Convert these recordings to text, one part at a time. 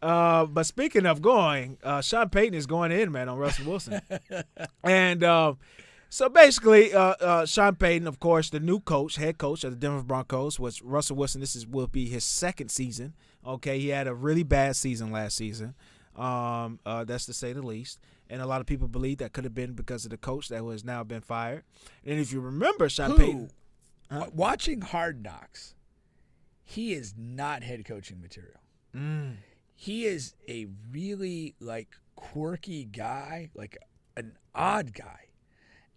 But speaking of going, Sean Payton is going in, man, on Russell Wilson. And so basically, Sean Payton, of course, the new head coach of the Denver Broncos, was Russell Wilson. Will be his second season. Okay, he had a really bad season last season. That's to say the least. And a lot of people believe that could have been because of the coach that has now been fired. And if you remember, Sean Payton. Watching Hard Knocks, he is not head coaching material. He is a really quirky guy, like an odd guy.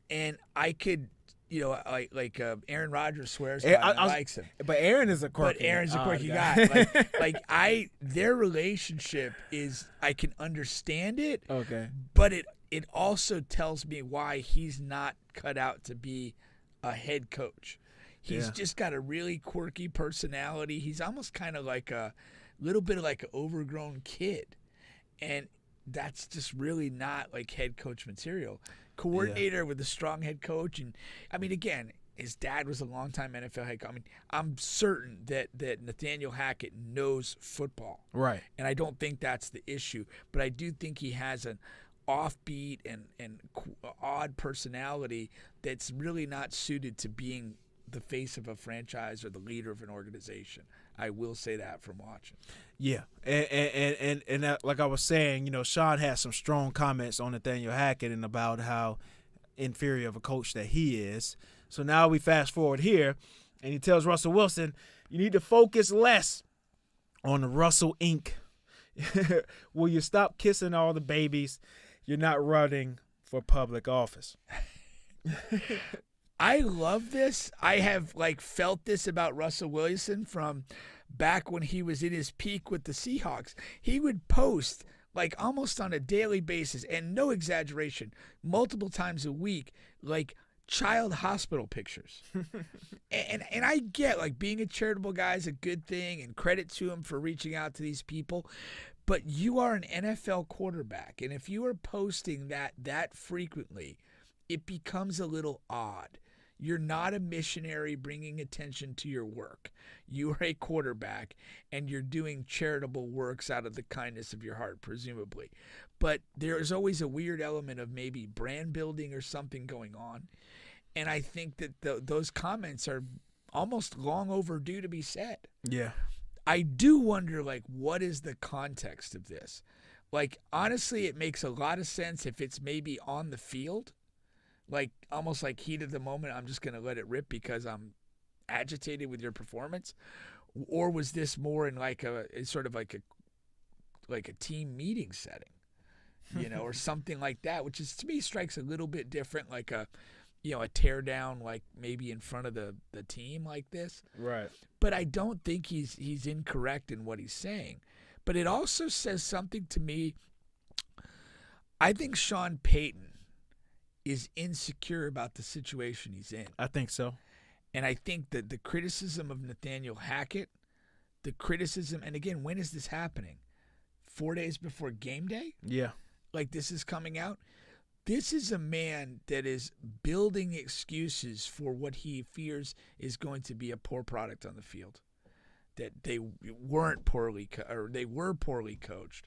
And I could, Aaron Rodgers swears by him and likes him. But Aaron is a quirky. But Aaron's a quirky guy. Their relationship is, I can understand it. Okay. But it also tells me why he's not cut out to be a head coach. He's just got a really quirky personality. He's almost kind of like a little bit of like an overgrown kid. And that's just really not like head coach material. Coordinator with a strong head coach. And I mean, again, his dad was a longtime NFL head coach. I mean, I'm certain that Nathaniel Hackett knows football. Right. And I don't think that's the issue. But I do think he has an offbeat and odd personality that's really not suited to being the face of a franchise or the leader of an organization. I will say that from watching. Yeah, and that, like I was saying, Sean had some strong comments on Nathaniel Hackett and about how inferior of a coach that he is. So now we fast forward here, and he tells Russell Wilson, you need to focus less on the Russell Inc. Will you stop kissing all the babies? You're not running for public office. I love this. I have felt this about Russell Wilson from back when he was in his peak with the Seahawks. He would post almost on a daily basis, and no exaggeration, multiple times a week, child hospital pictures. and I get being a charitable guy is a good thing, and credit to him for reaching out to these people. But you are an NFL quarterback, and if you are posting that frequently, it becomes a little odd. You're not a missionary bringing attention to your work. You are a quarterback, and you're doing charitable works out of the kindness of your heart, presumably. But there is always a weird element of maybe brand building or something going on. And I think that those comments are almost long overdue to be said. Yeah. I do wonder, what is the context of this? Honestly, it makes a lot of sense if it's maybe on the field. Almost like heat of the moment, I'm just going to let it rip because I'm agitated with your performance? Or was this more in a sort of a team meeting setting, or something like that, which is, to me, strikes a little bit different, a tear down, maybe in front of the team like this. Right. But I don't think he's incorrect in what he's saying. But it also says something to me. I think Sean Payton is insecure about the situation he's in. I think so. And I think that the criticism of Nathaniel Hackett, and again, when is this happening? 4 days before game day? Yeah. This is coming out? This is a man that is building excuses for what he fears is going to be a poor product on the field. That they weren't they were poorly coached.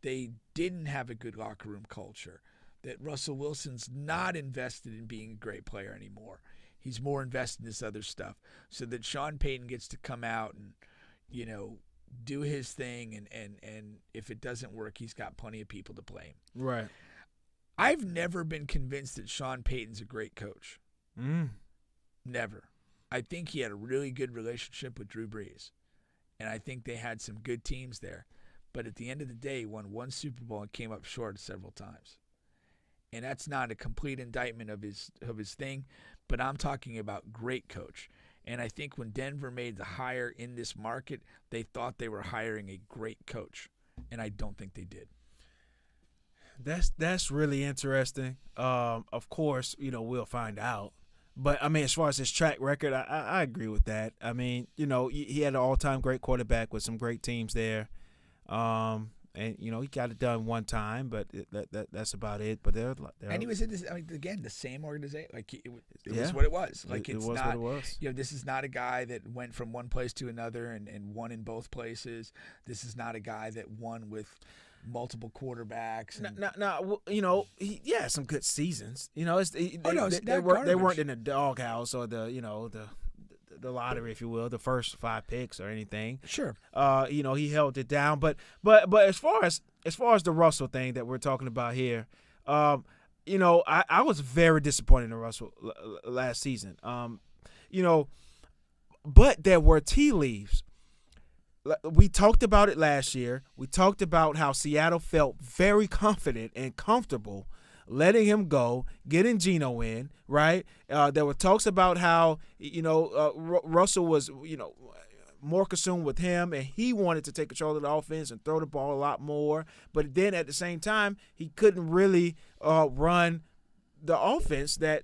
They didn't have a good locker room culture. That Russell Wilson's not invested in being a great player anymore. He's more invested in this other stuff. So that Sean Payton gets to come out and, do his thing, and if it doesn't work, he's got plenty of people to blame. Right. I've never been convinced that Sean Payton's a great coach. Never. I think he had a really good relationship with Drew Brees, and I think they had some good teams there. But at the end of the day, he won one Super Bowl and came up short several times. And that's not a complete indictment of his thing, but I'm talking about great coach. And I think when Denver made the hire in this market, they thought they were hiring a great coach, and I don't think they did. That's really interesting. Of course, we'll find out. But I mean, as far as his track record, I agree with that. I mean, he had an all-time great quarterback with some great teams there. And he got it done one time, but that's about it. But they're and he was in this. I mean, again, the same organization. Like it Yeah. was what it was. Like it it's was not. what it was. This is not a guy that went from one place to another and won in both places. This is not a guy that won with multiple quarterbacks. And, Now, he had some good seasons. They not weren't garbage. in the doghouse or the lottery, if you will, the first 5 picks or anything. Sure. He held it down. But as far as the Russell thing that we're talking about here, I was very disappointed in Russell last season. But there were tea leaves. We talked about it last year. We talked about how Seattle felt very confident and comfortable letting him go, getting Geno in, right? There were talks about how, Russell was, more consumed with him, and he wanted to take control of the offense and throw the ball a lot more. But then at the same time, he couldn't really run the offense that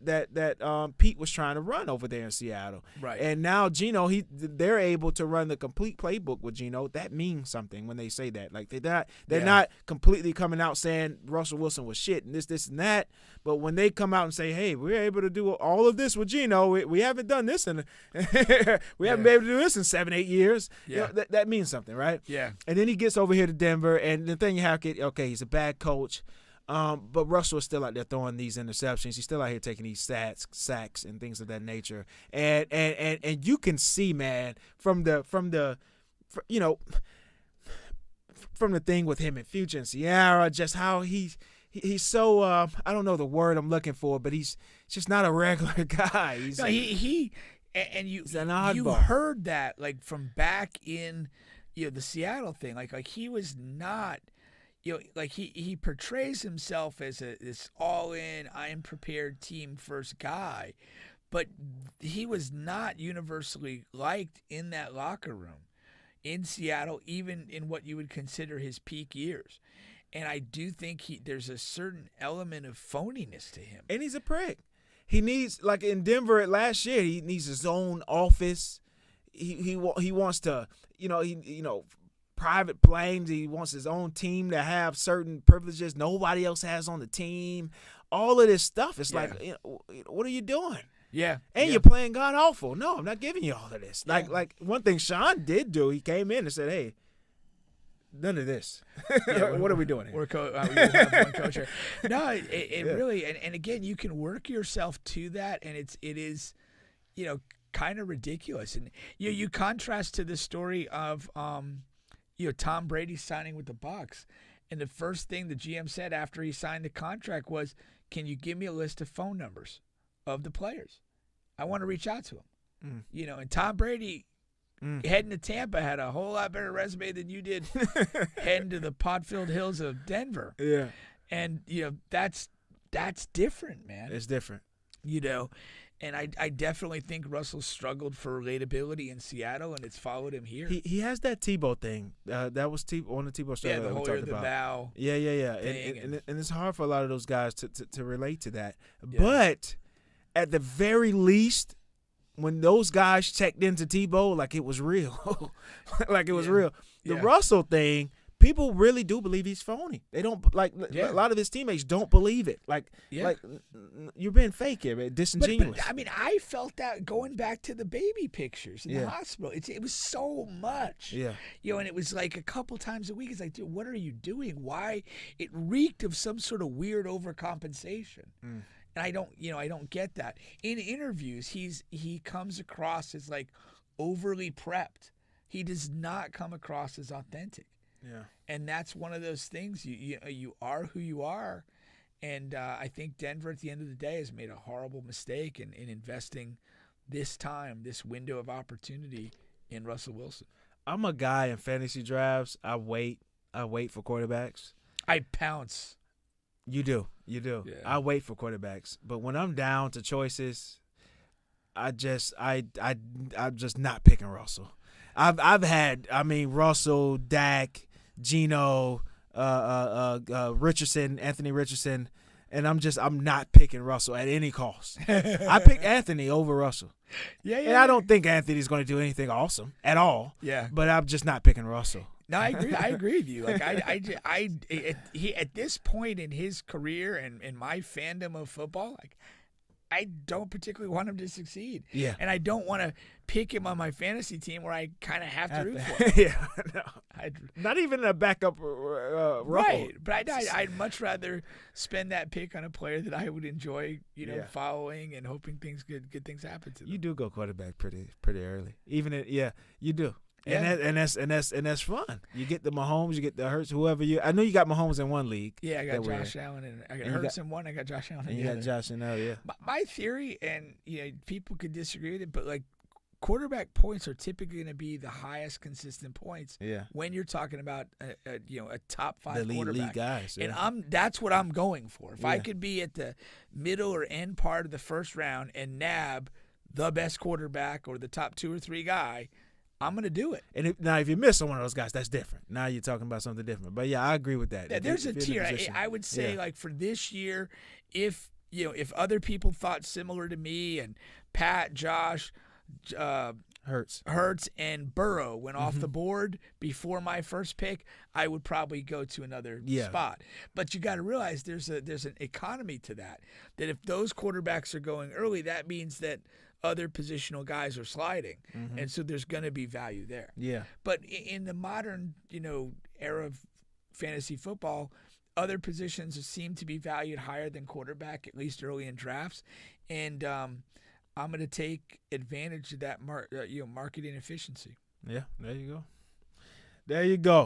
Pete was trying to run over there in Seattle. Right. And now Geno, they're able to run the complete playbook with Geno. That means something when they say that. Like they're not completely coming out saying Russell Wilson was shit and this and that. But when they come out and say, hey, we're able to do all of this with Geno, we haven't done this we haven't been able to do this in 7-8 years. Yeah. That means something, right? Yeah. And then he gets over here to Denver, and the thing you have to okay, he's a bad coach. But Russell is still out there throwing these interceptions. He's still out here taking these sacks and things of that nature. And you can see, man, from the thing with him and Future and Sierra, just how he's so I don't know the word I'm looking for, but he's just not a regular guy. He's you heard that like from back in the Seattle thing, like he was not. Like he portrays himself as this all-in, I am prepared, team-first guy, but he was not universally liked in that locker room in Seattle, even in what you would consider his peak years. And I do think there's a certain element of phoniness to him. And he's a prick. He needs, like in Denver last year, he needs his own office. He wants to, private planes. He wants his own team to have certain privileges nobody else has on the team. All of this stuff. It's like, what are you doing? Yeah. And you're playing god awful. No, I'm not giving you all of this. Yeah. Like one thing Sean did do, he came in and said, hey, none of this. What are we doing here? We have one coach here. No, it really, and again, you can work yourself to that, and it is, kind of ridiculous. And you contrast to the story of Tom Brady signing with the Bucs, and the first thing the GM said after he signed the contract was, "Can you give me a list of phone numbers of the players? I want to reach out to them." And Tom Brady heading to Tampa had a whole lot better resume than you did heading to the pot-filled hills of Denver. Yeah, and that's different, man. It's different. And I definitely think Russell struggled for relatability in Seattle, and it's followed him here. He has that Tebow thing. That was one of Tebow's the that we whole talked the about. bow. Yeah. And And it's hard for a lot of those guys to relate to that. Yeah. But at the very least, when those guys checked into Tebow, like it was real. Like it was real. The Russell thing, people really do believe he's phony. They don't a lot of his teammates don't believe it. Like you're being fake here, man. Disingenuous. But I mean, I felt that going back to the baby pictures in the hospital. It was so much. Yeah. And it was like a couple times a week. It's like, dude, what are you doing? Why? It reeked of some sort of weird overcompensation. And I don't get that. In interviews, he comes across as like overly prepped. He does not come across as authentic. Yeah. And that's one of those things. You are who you are. And I think Denver at the end of the day has made a horrible mistake in investing this window of opportunity in Russell Wilson. I'm a guy in fantasy drafts. I wait for quarterbacks. I pounce. You do. Yeah. I wait for quarterbacks. But when I'm down to choices, I'm just not picking Russell. I've had Russell, Dak, Geno, Richardson, Anthony Richardson, and I'm not picking Russell at any cost. I pick Anthony over Russell. Yeah. And I don't think Anthony's going to do anything awesome at all. Yeah. But I'm just not picking Russell. No, I agree. I agree with you. Like he at this point in his career and in my fandom of football, like I don't particularly want him to succeed. Yeah. And I don't want to pick him on my fantasy team where I kind of have to root for him. Yeah, no. I'd, Not even a backup role. right, but I'd much rather spend that pick on a player that I would enjoy, Yeah. following and hoping good things happen to them. You do go quarterback pretty early. Even you do. Yeah. And that's fun. You get the Mahomes, you get the Hurts, whoever you. I know you got Mahomes in one league. Yeah, I got that we're Josh Allen and I got and you Hurts in one. I got Josh Allen in and the you other. got Josh in there. Yeah. My theory, and people could disagree with it, but like quarterback points are typically going to be the highest consistent points Yeah. when you're talking about a top 5 The league quarterback. guys. Yeah. And that's what I'm going for. If I Yeah. could be at the middle or end part of the first round and nab the best quarterback or the top 2 or 3 guy, I'm going to do it. And if you miss on one of those guys, that's different. Now you're talking about something different. But yeah, I agree with that. Yeah, there's a tier. I would say like for this year, if other people thought similar to me and Pat, Josh, Hurts and Burrow went off the board before my first pick, I would probably go to another spot. But you got to realize there's an economy to that. That if those quarterbacks are going early, that means that other positional guys are sliding, and so there's going to be value there. Yeah. But in the modern era of fantasy football, other positions seem to be valued higher than quarterback, at least early in drafts, and I'm going to take advantage of that marketing efficiency. Yeah, there you go. There you go.